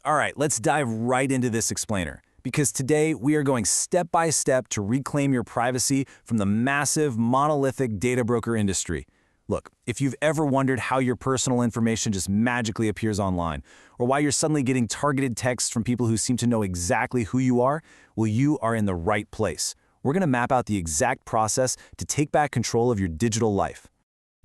All right, let's dive right into this explainer, because today we are going step by step to reclaim your privacy from the massive, monolithic data broker industry. Look, if you've ever wondered how your personal information just magically appears online, or why you're suddenly getting targeted texts from people who seem to know exactly who you are, well, you are in the right place. We're going to map out the exact process to take back control of your digital life.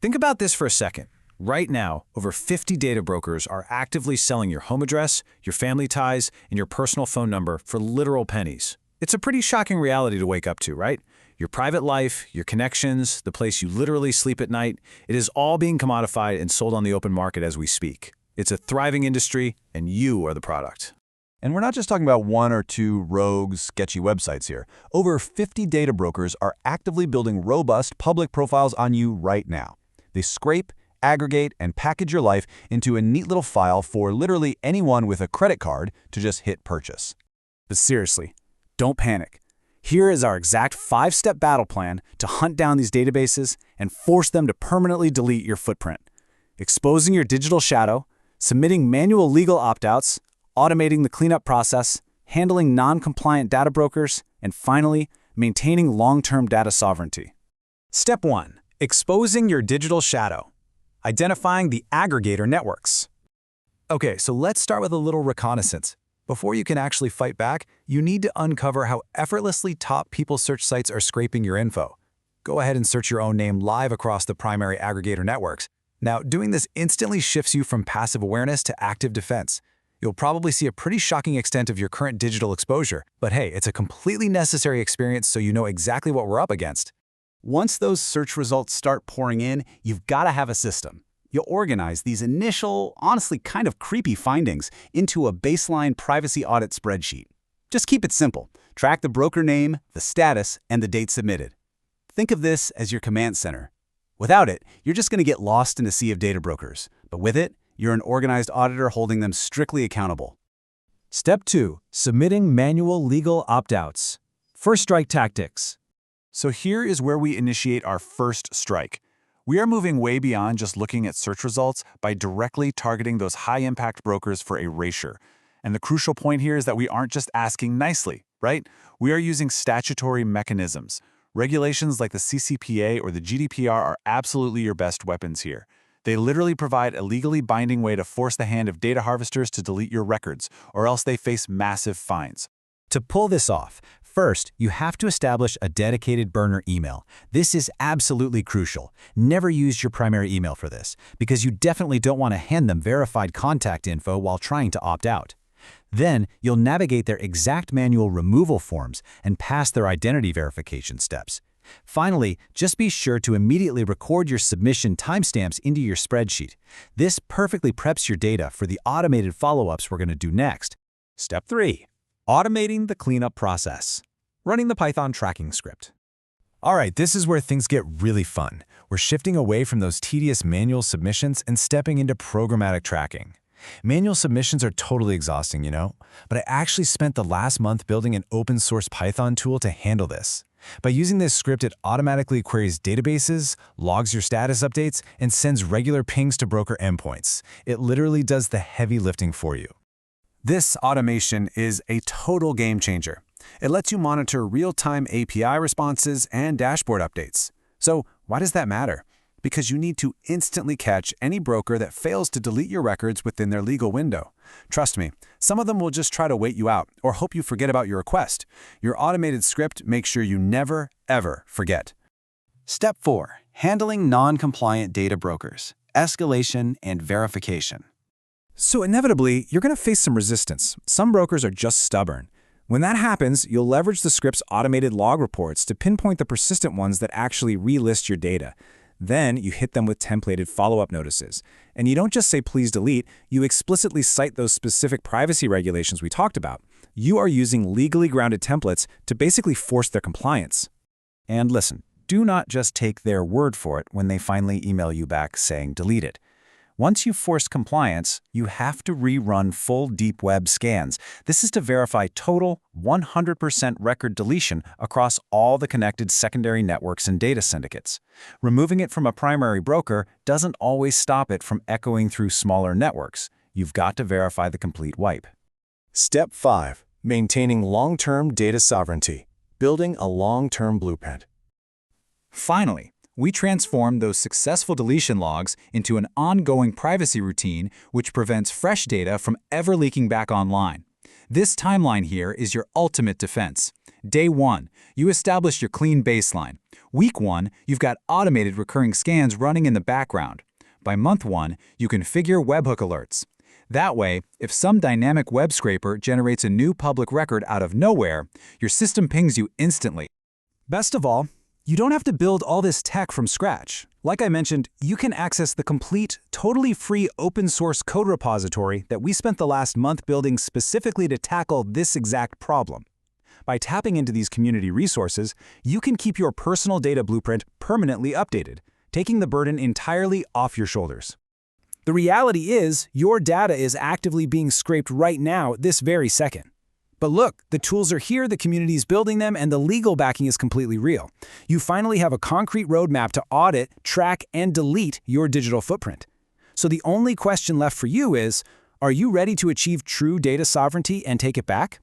Think about this for a second. Right now, over 50 data brokers are actively selling your home address, your family ties, and your personal phone number for literal pennies. It's a pretty shocking reality to wake up to, right? Your private life, your connections, the place you literally sleep at night, it is all being commodified and sold on the open market as we speak. It's a thriving industry, and you are the product. And we're not just talking about one or two rogue, sketchy websites here. Over 50 data brokers are actively building robust public profiles on you right now. They scrape, aggregate, and package your life into a neat little file for literally anyone with a credit card to just hit purchase. But seriously, don't panic. Here is our exact 5-step battle plan to hunt down these databases and force them to permanently delete your footprint. Exposing your digital shadow, submitting manual legal opt-outs, automating the cleanup process, handling non-compliant data brokers, and finally, maintaining long-term data sovereignty. Step 1. Exposing your digital shadow. Identifying the aggregator networks. Okay, so let's start with a little reconnaissance. Before you can actually fight back, you need to uncover how effortlessly top people search sites are scraping your info. Go ahead and search your own name live across the primary aggregator networks. Now, doing this instantly shifts you from passive awareness to active defense. You'll probably see a pretty shocking extent of your current digital exposure, but hey, it's a completely necessary experience so you know exactly what we're up against. Once those search results start pouring in, you've got to have a system. You'll organize these initial, honestly kind of creepy findings into a baseline privacy audit spreadsheet. Just keep it simple. Track the broker name, the status, and the date submitted. Think of this as your command center. Without it, you're just going to get lost in a sea of data brokers. But with it, you're an organized auditor holding them strictly accountable. Step 2. Submitting manual legal opt-outs. First strike tactics. So here is where we initiate our first strike. We are moving way beyond just looking at search results by directly targeting those high-impact brokers for erasure. And the crucial point here is that we aren't just asking nicely, right? We are using statutory mechanisms. Regulations like the CCPA or the GDPR are absolutely your best weapons here. They literally provide a legally binding way to force the hand of data harvesters to delete your records, or else they face massive fines. To pull this off, first, you have to establish a dedicated burner email. This is absolutely crucial. Never use your primary email for this, because you definitely don't want to hand them verified contact info while trying to opt out. Then, you'll navigate their exact manual removal forms and pass their identity verification steps. Finally, just be sure to immediately record your submission timestamps into your spreadsheet. This perfectly preps your data for the automated follow-ups we're going to do next. Step 3. Automating the cleanup process. Running the Python tracking script. All right, this is where things get really fun. We're shifting away from those tedious manual submissions and stepping into programmatic tracking. Manual submissions are totally exhausting, you know, but I actually spent the last month building an open-source Python tool to handle this. By using this script, it automatically queries databases, logs your status updates, and sends regular pings to broker endpoints. It literally does the heavy lifting for you. This automation is a total game changer. It lets you monitor real-time API responses and dashboard updates. So why does that matter? Because you need to instantly catch any broker that fails to delete your records within their legal window. Trust me, some of them will just try to wait you out or hope you forget about your request. Your automated script makes sure you never, ever forget. Step 4. Handling non-compliant data brokers. Escalation and verification. So inevitably, you're going to face some resistance. Some brokers are just stubborn. When that happens, you'll leverage the script's automated log reports to pinpoint the persistent ones that actually relist your data. Then you hit them with templated follow-up notices. And you don't just say, please delete, you explicitly cite those specific privacy regulations we talked about. You are using legally grounded templates to basically force their compliance. And listen, do not just take their word for it when they finally email you back saying delete it. Once you've forced compliance, you have to rerun full deep web scans. This is to verify total 100% record deletion across all the connected secondary networks and data syndicates. Removing it from a primary broker doesn't always stop it from echoing through smaller networks. You've got to verify the complete wipe. Step 5. Maintaining long-term data sovereignty. Building a long-term blueprint. Finally, we transform those successful deletion logs into an ongoing privacy routine which prevents fresh data from ever leaking back online. This timeline here is your ultimate defense. Day 1, you establish your clean baseline. Week 1, you've got automated recurring scans running in the background. By month 1, you configure webhook alerts. That way, if some dynamic web scraper generates a new public record out of nowhere, your system pings you instantly. Best of all, you don't have to build all this tech from scratch. Like I mentioned, you can access the complete, totally free open-source code repository that we spent the last month building specifically to tackle this exact problem. By tapping into these community resources, you can keep your personal data blueprint permanently updated, taking the burden entirely off your shoulders. The reality is, your data is actively being scraped right now, this very second. But look, the tools are here, the community is building them, and the legal backing is completely real. You finally have a concrete roadmap to audit, track, and delete your digital footprint. So the only question left for you is, are you ready to achieve true data sovereignty and take it back?